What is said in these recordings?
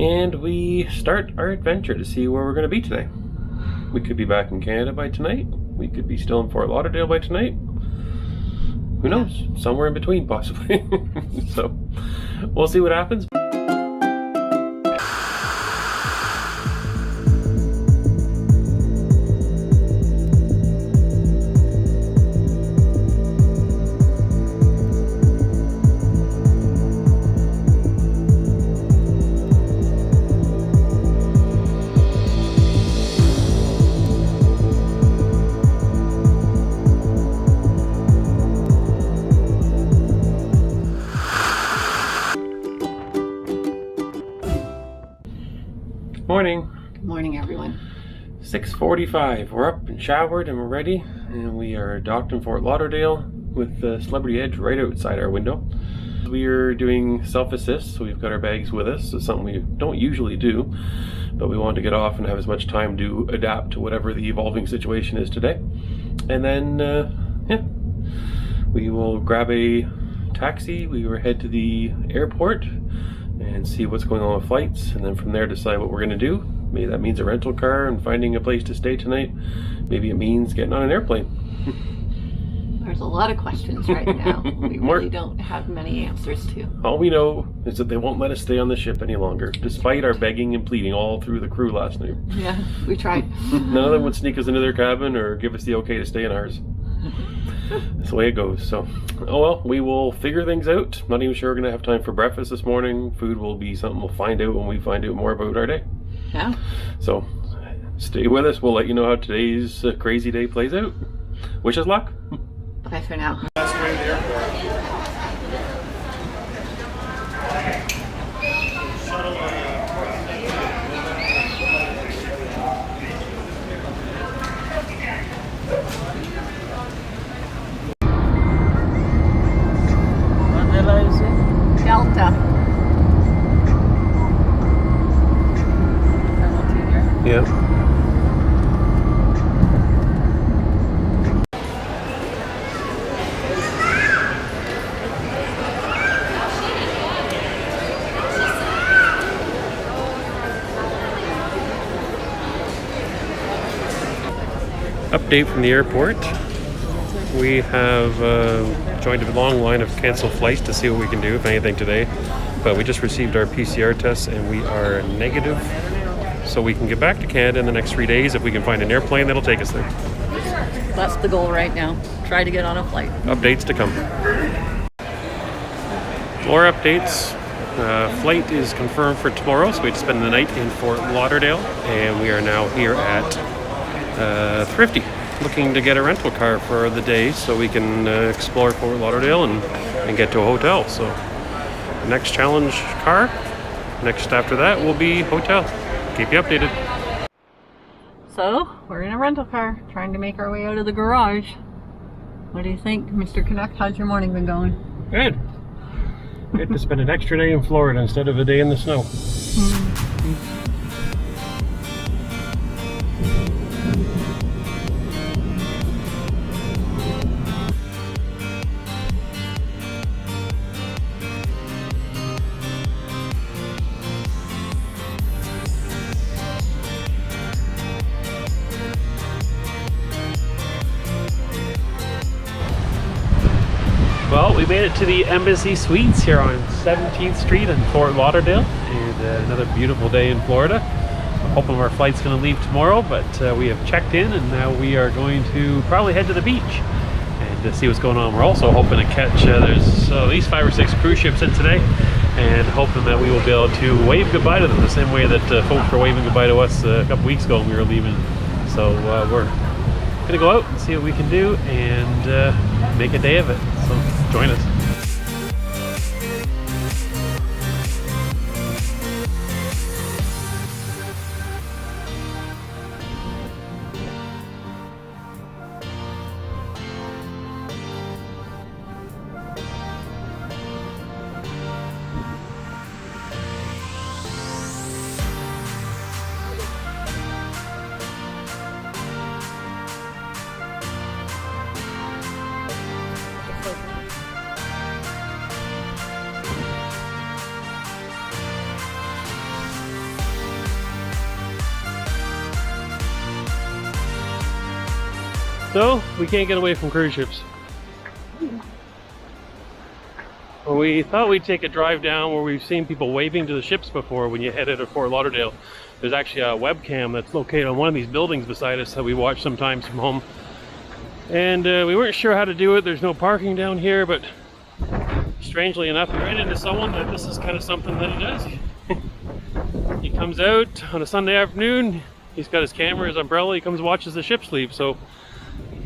and we start our adventure to see where we're going to be today. We could be back in Canada by tonight. We could be still in Fort Lauderdale by tonight. Who knows? Somewhere in between, possibly. So, we'll see what happens. Morning. Good morning, everyone. 6:45. We're up and showered and we're ready, and we are docked in Fort Lauderdale with the Celebrity Edge right outside our window. We are doing self-assist, so we've got our bags with us. It's something we don't usually do, but we wanted to get off and have as much time to adapt to whatever the evolving situation is today. And then, we will grab a taxi. We will head to the airport and see what's going on with flights, and then from there decide what we're going to do. Maybe that means a rental car and finding a place to stay tonight. Maybe it means getting on an airplane. There's a lot of questions right now. We really don't have many answers to. All we know is that they won't let us stay on the ship any longer, despite our begging and pleading all through the crew last night. Yeah, we tried. None of them would sneak us into their cabin or give us the okay to stay in ours. That's the way it goes. So, oh well, we will figure things out. Not even sure we're going to have time for breakfast this morning. Food will be something we'll find out when we find out more about our day. Yeah. So, stay with us. We'll let you know how today's crazy day plays out. Wish us luck. Bye for now. Delta. Yeah. Update from the airport. We have joined a long line of canceled flights to see what we can do, if anything, today. But we just received our PCR tests and we are negative. So we can get back to Canada in the next 3 days if we can find an airplane that'll take us there. That's the goal right now. Try to get on a flight. Updates to come. More updates. Flight is confirmed for tomorrow, so we have to spend the night in Fort Lauderdale. And we are now here at Thrifty, looking to get a rental car for the day so we can explore Fort Lauderdale and get to a hotel. So next challenge, car. Next after that will be hotel. Keep you updated. So, we're in a rental car, trying to make our way out of the garage. What do you think, Mr. Canuck? How's your morning been going? Good. Good to spend an extra day in Florida instead of a day in the snow. Well, we made it to the Embassy Suites here on 17th Street in Fort Lauderdale, and another beautiful day in Florida. I'm hoping our flight's going to leave tomorrow, but we have checked in and now we are going to probably head to the beach and see what's going on. We're also hoping to catch, there's at least 5 or 6 cruise ships in today, and hoping that we will be able to wave goodbye to them the same way that folks were waving goodbye to us a couple weeks ago when we were leaving. So we're going to go out and see what we can do and make a day of it. So join us. So, we can't get away from cruise ships. Well, we thought we'd take a drive down where we've seen people waving to the ships before when you head out of Fort Lauderdale. There's actually a webcam that's located on one of these buildings beside us that we watch sometimes from home. And we weren't sure how to do it. There's no parking down here, but strangely enough, we ran into someone that this is kind of something that he does. He comes out on a Sunday afternoon, he's got his camera, his umbrella, he comes and watches the ships leave. So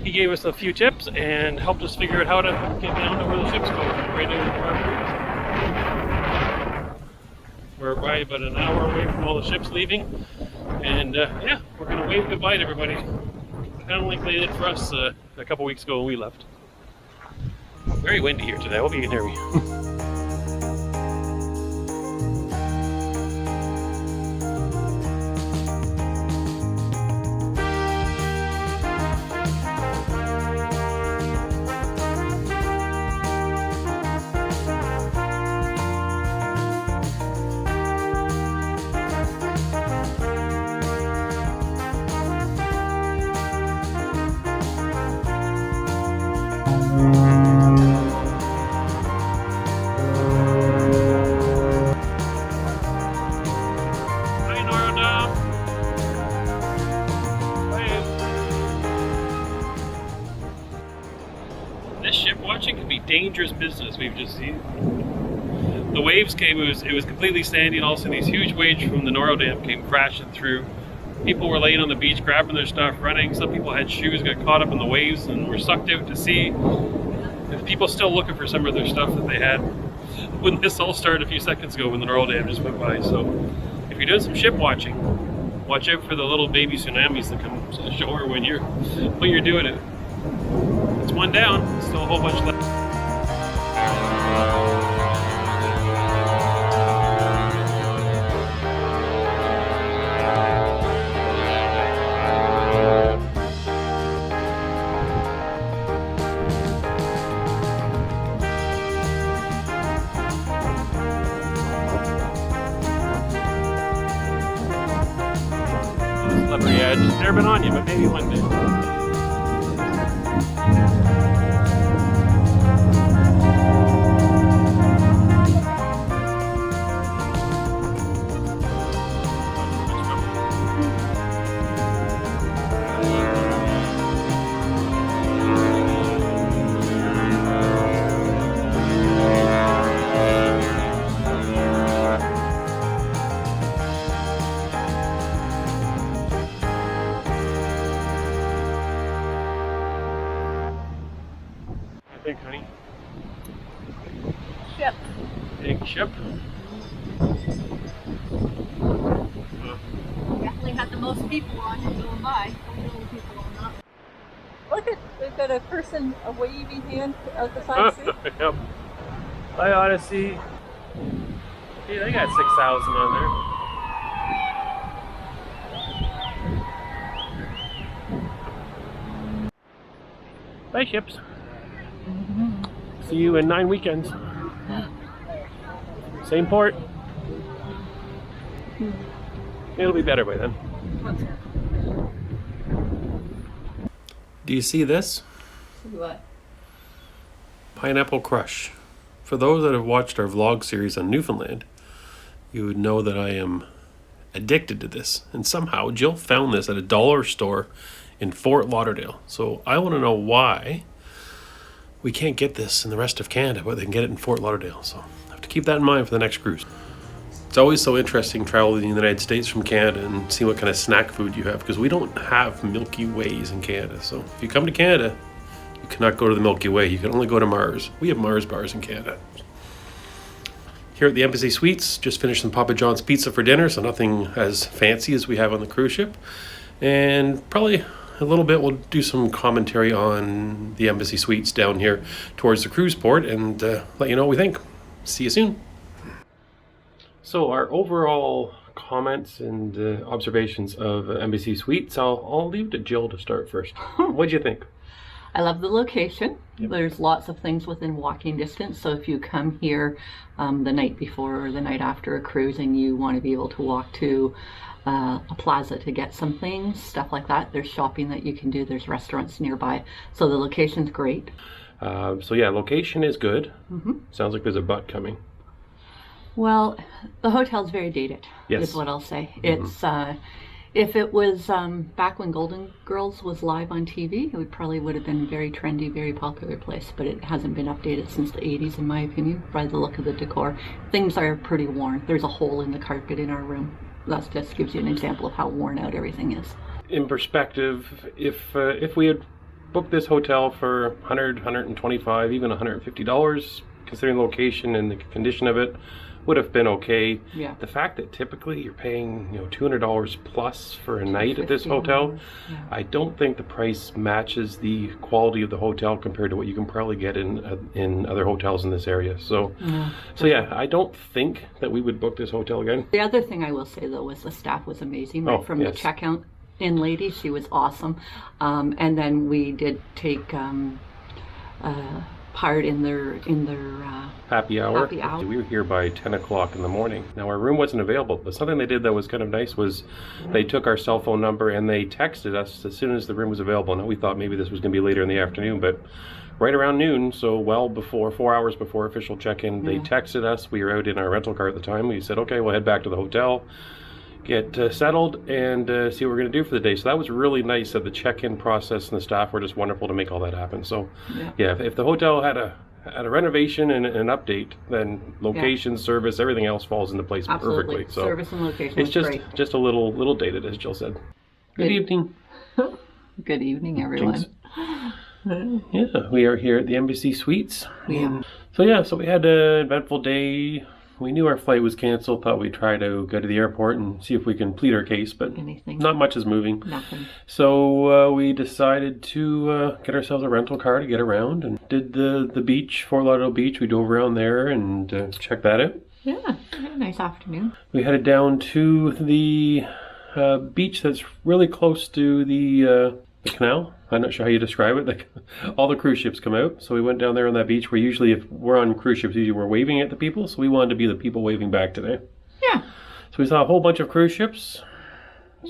he gave us a few tips and helped us figure out how to get down to where the ships go. Right now we're probably about an hour away from all the ships leaving. And yeah, we're going to wave goodbye to everybody. Kind of like they did for us a couple weeks ago when we left. Very windy here today, I hope you can hear me. Dangerous business we've just seen. The waves came, it was completely sandy, and all of a sudden these huge waves from the Noro Dam came crashing through. People were laying on the beach grabbing their stuff, running. Some people had shoes, got caught up in the waves and were sucked out to sea. And people still looking for some of their stuff that they had when this all started a few seconds ago when the Noro Dam just went by. So if you're doing some ship watching, watch out for the little baby tsunamis that come to the shore when you're doing it. It's one down, still a whole bunch left. Slippery edge. Never been on you, but maybe one day. Big honey. Ship. Big ship. Definitely had the most people on it going by. Little people on that. Look at, they've got a person, a waving hand out the side seat. Yep. Hi Odyssey. Yeah, they got 6,000 on there. Bye ships. See you in 9 weekends. Same port. It'll be better by then. Do you see this? What? Pineapple Crush. For those that have watched our vlog series on Newfoundland, you would know that I am addicted to this. And somehow Jill found this at a dollar store in Fort Lauderdale. So I want to know why we can't get this in the rest of Canada, but they can get it in Fort Lauderdale. So I have to keep that in mind for the next cruise. It's always so interesting traveling in the United States from Canada and see what kind of snack food you have, because we don't have Milky Ways in Canada. So if you come to Canada, you cannot go to the Milky Way. You can only go to Mars. We have Mars bars in Canada. Here at the Embassy Suites, just finished some Papa John's pizza for dinner, so nothing as fancy as we have on the cruise ship. And probably a little bit we'll do some commentary on the Embassy Suites down here towards the cruise port and let you know what we think. See you soon. So our overall comments and observations of Embassy Suites, I'll leave to Jill to start first. What'd you think? I love the location. Yep. There's lots of things within walking distance. So if you come here the night before or the night after a cruise and you want to be able to walk to a plaza to get some things, stuff like that, there's shopping that you can do. There's restaurants nearby. So the location's great. So yeah, location is good. Mm-hmm. Sounds like there's a but coming. Well, the hotel's very dated, Yes. is what I'll say. Mm-hmm. It's if it was back when Golden Girls was live on TV, it would have been a very trendy, very popular place. But it hasn't been updated since the 80s, in my opinion, by the look of the decor. Things are pretty worn. There's a hole in the carpet in our room. That just gives you an example of how worn out everything is. In perspective, if we had booked this hotel for $100, $125, even $150, considering the location and the condition of it, would have been okay. Yeah. The fact that typically you're paying $200 plus for a night at this hotel, yeah. I don't think the price matches the quality of the hotel compared to what you can probably get in other hotels in this area. So, yeah, I don't think that we would book this hotel again. The other thing I will say though was the staff was amazing. Right from yes. the checkout in lady, she was awesome, and then we did take part in their Happy hour. Happy hour. We were here by 10 o'clock in the morning. Now our room wasn't available, but something they did that was kind of nice was they took our cell phone number and they texted us as soon as the room was available. Now we thought maybe this was going to be later in the afternoon, but right around noon, so well before, 4 hours before official check-in, they texted us. We were out in our rental car at the time. We said, okay, we'll head back to the hotel, get settled, and see what we're going to do for the day. So that was really nice that the check-in process and the staff were just wonderful to make all that happen. So yeah, if the hotel had a renovation and an update, then location, service, everything else falls into place perfectly. So service and location it's just a little dated, as Jill said. Good evening. Good evening, everyone. Yeah, we are here at the Embassy Suites. Yeah. So we had an eventful day. We knew our flight was canceled, thought we'd try to go to the airport and see if we can plead our case, but not much is moving. Nothing. So we decided to get ourselves a rental car to get around and did the beach, Fort Lauderdale Beach. We drove around there and checked that out. Yeah, nice afternoon. We headed down to the beach that's really close to the canal. I'm not sure how you describe it. All the cruise ships come out. So we went down there on that beach where usually if we're on cruise ships, usually we're waving at the people. So we wanted to be the people waving back today. Yeah. So we saw a whole bunch of cruise ships.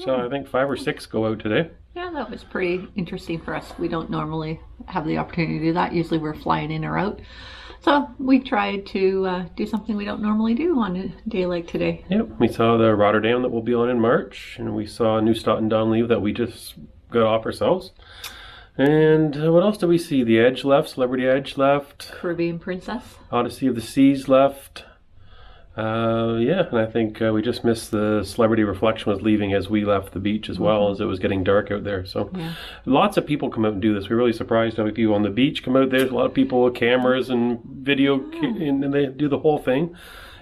So I think 5 or 6 go out today. Yeah, that was pretty interesting for us. We don't normally have the opportunity to do that. Usually we're flying in or out. So we tried to do something we don't normally do on a day like today. Yep. We saw the Rotterdam that we'll be on in March. And we saw Nieuw Statendam leave that we just got off ourselves. And what else did we see? The Edge left, Celebrity Edge left. Caribbean Princess. Odyssey of the Seas left. Yeah, and I think we just missed the Celebrity Reflection was leaving as we left the beach as well, as it was getting dark out there. So lots of people come out and do this. We're really surprised how many people on the beach come out. There's a lot of people with cameras and video, and they do the whole thing.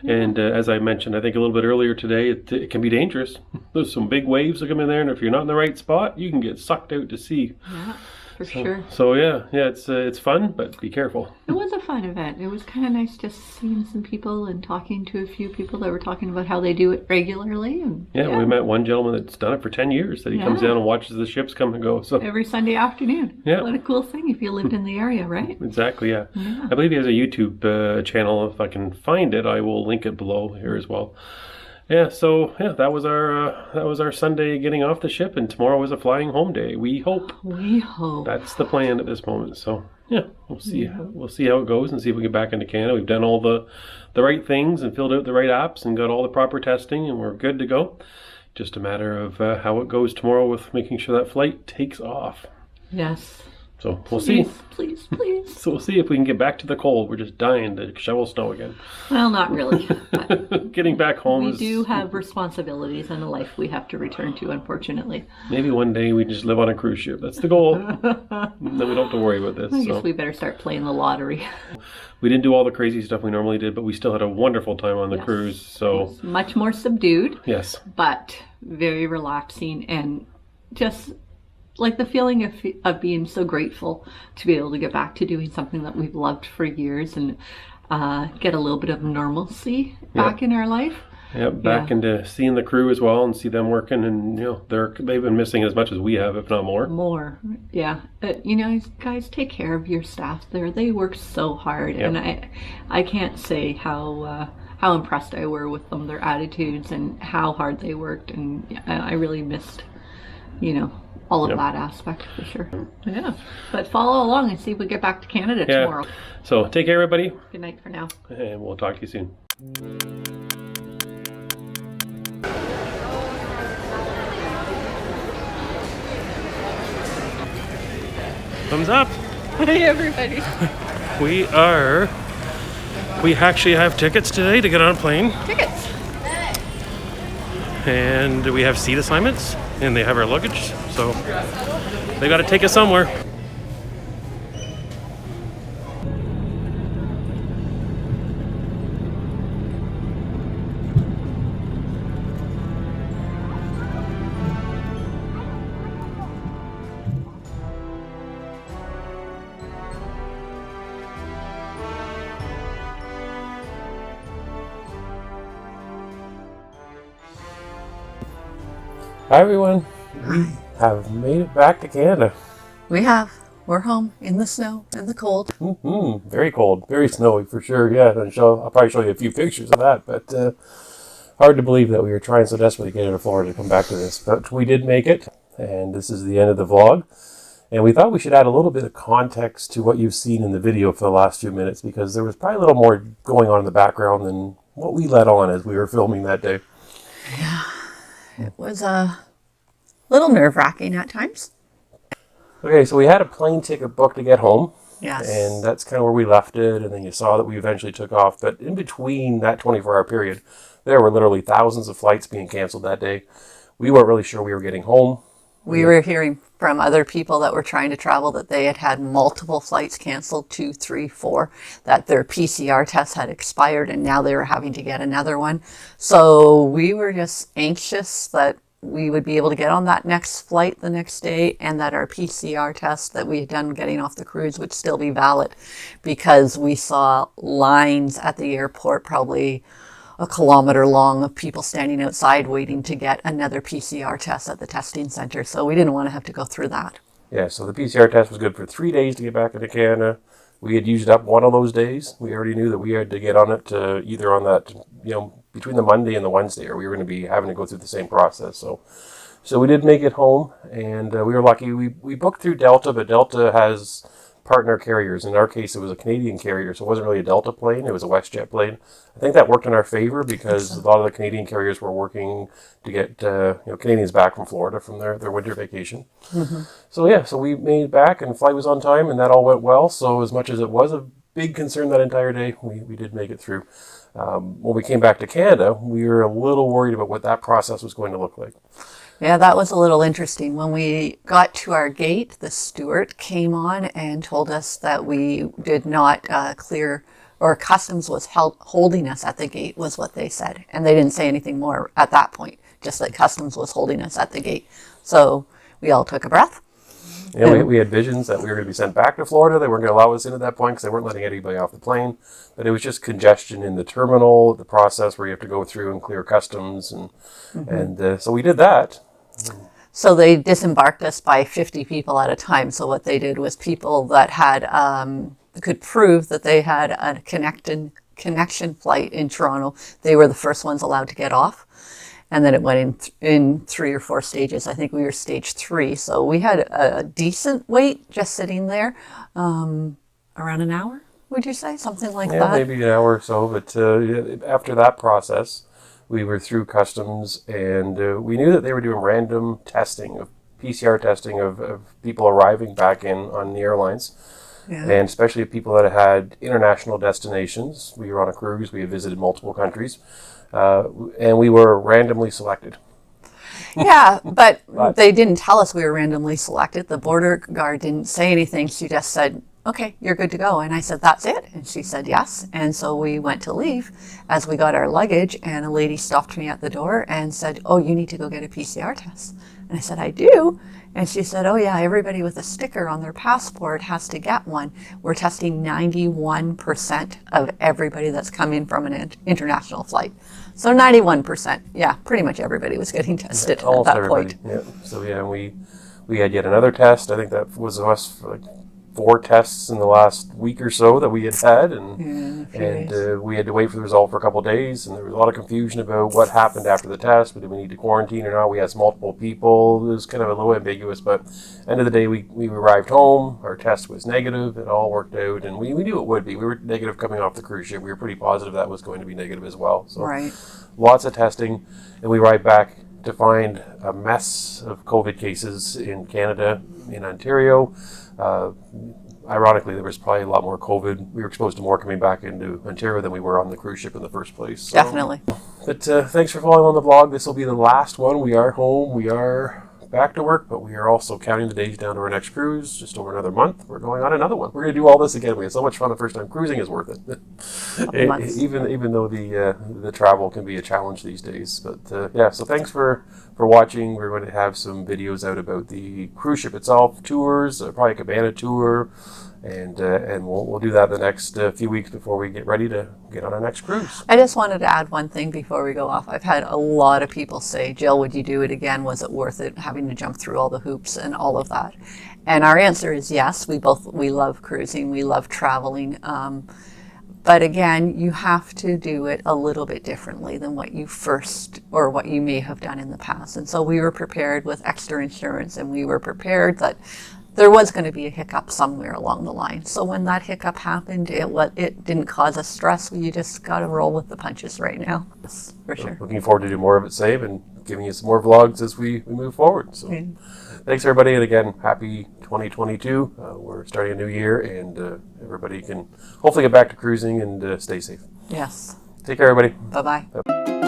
And as I mentioned, I think a little bit earlier today, it can be dangerous. There's some big waves that come in there, and if you're not in the right spot, you can get sucked out to sea. Yeah, for sure. So yeah, it's fun, but be careful. It was a fun event. It was kind of nice just seeing some people and talking to a few people that were talking about how they do it regularly. And we met one gentleman that's done it for 10 years, that he comes down and watches the ships come and go. So every Sunday afternoon. Yeah. What a cool thing if you lived in the area, right? Exactly, yeah. I believe he has a YouTube channel. If I can find it, I will link it below here as well. Yeah, so that was our Sunday getting off the ship, and tomorrow is a flying home day. We hope. That's the plan at this moment. So yeah, we'll see. We'll see how it goes and see if we get back into Canada. We've done all the right things and filled out the right apps and got all the proper testing, and we're good to go. Just a matter of how it goes tomorrow with making sure that flight takes off. Yes. So we'll see. Please. So we'll see if we can get back to the cold. We're just dying to shovel snow again. Well, not really. Getting back home We do have responsibilities and a life we have to return to, unfortunately. Maybe one day we just live on a cruise ship. That's the goal. Then we don't have to worry about this. I guess we better start playing the lottery. We didn't do all the crazy stuff we normally did, but we still had a wonderful time on the cruise. So it was much more subdued. Yes. But very relaxing, and just like the feeling of being so grateful to be able to get back to doing something that we've loved for years and get a little bit of normalcy back in our life. back into seeing the crew as well and see them working, and they've been missing as much as we have, if not more. More, yeah. But guys, take care of your staff there. They work so hard, and I can't say how impressed I were with them, their attitudes, and how hard they worked, and I really missed, all of that aspect for sure. Yeah, but follow along and see if we get back to Canada tomorrow. So take care, everybody. Good night for now. And we'll talk to you soon. Thumbs up. Hey, everybody. We actually have tickets today to get on a plane. Tickets. And we have seat assignments, and they have our luggage, so they got to take us somewhere. Hi, everyone. We have made it back to Canada. We have. We're home in the snow and the cold. Very cold, very snowy for sure. Yeah, I'll probably show you a few pictures of that, but hard to believe that we were trying so desperately to get out of Florida to come back to this. But we did make it, and this is the end of the vlog. And we thought we should add a little bit of context to what you've seen in the video for the last few minutes, because there was probably a little more going on in the background than what we let on as we were filming that day. Yeah. It was a little nerve-wracking at times. Okay, so we had a plane ticket booked to get home. Yes. And that's kind of where we left it, and then you saw that we eventually took off. But in between that 24-hour period, there were literally thousands of flights being canceled that day. We weren't really sure we were getting home. We were hearing from other people that were trying to travel that they had had multiple flights canceled, 2, 3, 4, that their PCR test had expired and now they were having to get another one. So we were just anxious that we would be able to get on that next flight the next day, and that our PCR test that we had done getting off the cruise would still be valid, because we saw lines at the airport probably a kilometer long of people standing outside waiting to get another PCR test at the testing center. So we didn't want to have to go through that. Yeah, so the PCR test was good for 3 days to get back into Canada. We had used up one of those days. We already knew that we had to get on it either on that, between the Monday and the Wednesday, or we were going to be having to go through the same process. So we did make it home, and we were lucky. We booked through Delta, but Delta has partner carriers. In our case, it was a Canadian carrier, so it wasn't really a Delta plane. It was a WestJet plane. I think that worked in our favor because a lot of the Canadian carriers were working to get Canadians back from Florida from their winter vacation. Mm-hmm. So we made it back, and the flight was on time, and that all went well. So as much as it was a big concern that entire day, we did make it through. When we came back to Canada, we were a little worried about what that process was going to look like. Yeah, that was a little interesting. When we got to our gate, the steward came on and told us that we did not clear, or customs was holding us at the gate, was what they said. And they didn't say anything more at that point, just that customs was holding us at the gate. So we all took a breath. Yeah, we had visions that we were going to be sent back to Florida. They weren't going to allow us in at that point because they weren't letting anybody off the plane. But it was just congestion in the terminal, the process where you have to go through and clear customs. And so we did that. So they disembarked us by 50 people at a time. So what they did was people that had could prove that they had a connection flight in Toronto, they were the first ones allowed to get off. And then it went in 3 or 4 stages. I think we were stage 3. So we had a decent wait just sitting there, around an hour, would you say? Something like that? Yeah, maybe an hour or so. But after that process, we were through customs, and we knew that they were doing random testing, PCR testing of people arriving back in on the airlines. Yeah. And especially people that had international destinations. We were on a cruise. We had visited multiple countries. And we were randomly selected. Yeah, but they didn't tell us we were randomly selected. The border guard didn't say anything. She just said, okay, you're good to go. And I said, that's it? And she said, yes. And so we went to leave as we got our luggage, and a lady stopped me at the door and said, oh, you need to go get a PCR test. And I said, I do? And she said, oh yeah, everybody with a sticker on their passport has to get one. We're testing 91% of everybody that's come in from an international flight. So 91%. Yeah, pretty much everybody was getting tested at that point. Yeah. So yeah, we had yet another test. I think that was us for like 4 tests in the last week or so that we had, and we had to wait for the result for a couple of days, and there was a lot of confusion about what happened after the test. Did we need to quarantine or not? We had multiple people. It was kind of a little ambiguous, but end of the day, we arrived home. Our test was negative. It all worked out, and we knew it would be. We were negative coming off the cruise ship. We were pretty positive that was going to be negative as well. So lots of testing, and we arrived back to find a mess of COVID cases in Canada, in Ontario. Ironically, there was probably a lot more COVID. We were exposed to more coming back into Ontario than we were on the cruise ship in the first place. So. Definitely. But thanks for following on the vlog. This will be the last one. We are home. We are back to work, but we are also counting the days down to our next cruise. Just over another month, we're going on another one. We're going to do all this again. We had so much fun the first time. Cruising is worth it. even though the travel can be a challenge these days. But yeah, so thanks for watching. We're going to have some videos out about the cruise ship itself, tours, probably a cabana tour, and we'll do that the next few weeks before we get ready to get on our next cruise. I just wanted to add one thing before we go off. I've had a lot of people say, Jill, would you do it again? Was it worth it, having to jump through all the hoops and all of that? And our answer is yes. We love cruising. We love traveling. But again, you have to do it a little bit differently than what you may have done in the past. And so we were prepared with extra insurance, and we were prepared that there was going to be a hiccup somewhere along the line. So when that hiccup happened, it didn't cause us stress. You just got to roll with the punches right now, for sure. Looking forward to do more of it, Save, and giving you some more vlogs as we move forward. So thanks, everybody. And again, happy 2022. We're starting a new year, and everybody can hopefully get back to cruising and stay safe. Yes. Take care, everybody. Bye-bye.